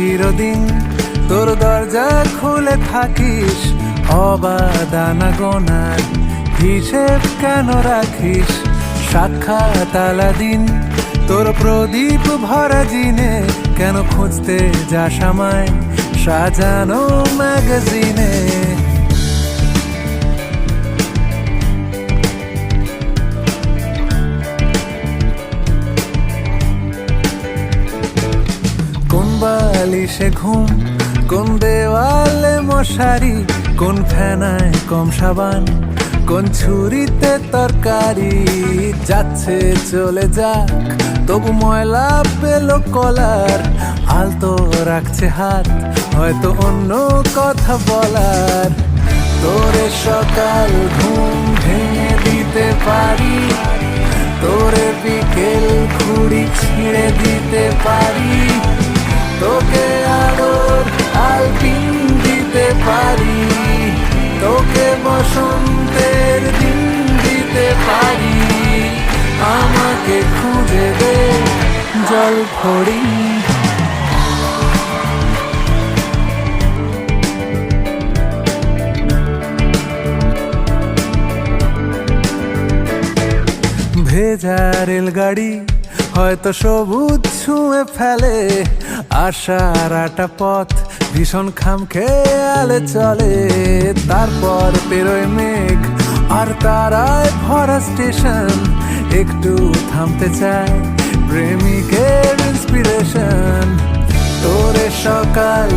চিরদিন তোর দরজা খুলে থাকিস, অবাদানা গোনার হিসেব কেন রাখিস? সাক্ষাৎ আলাদিন তোর প্রদীপ ভরা জিনে, কেন খুঁজতে যাস আমায় সাজানো ম্যাগাজিনে? কোন বালিশে ঘুম, কোন দেওয়ালে মশারি, কোন ফেনায় কম সাবান, কোন ছুরিতে তরকারি? যাচ্ছে চলে যাক, তবু ময়লা পেল কলার, আলতো রাখছে হাত, হয়তো অন্য কথা বলার। তোরে সকাল ঘুম ভেঙে দিতে পারি, তোরে বিকেল ঘুড়ি ছিঁড়ে দিতে পারি, তোকে আলোর আলপিন দিতে পারি, তোকে বসন্তের দিন দিতে পারি। আমাকে খুঁজে দে জল ভরি, ভেজা রেলগাড়ি হয়তো সবুজ ছুঁয়ে ফেলে, আশার আটা পথ ভীষণ খামখেয়ালে চলে। তারপর পেরোয় মেঘ আর তারায় ভরা স্টেশন, একটু থামতে চায় প্রেমিকের ইন্সপিরেশন। তোরে সকাল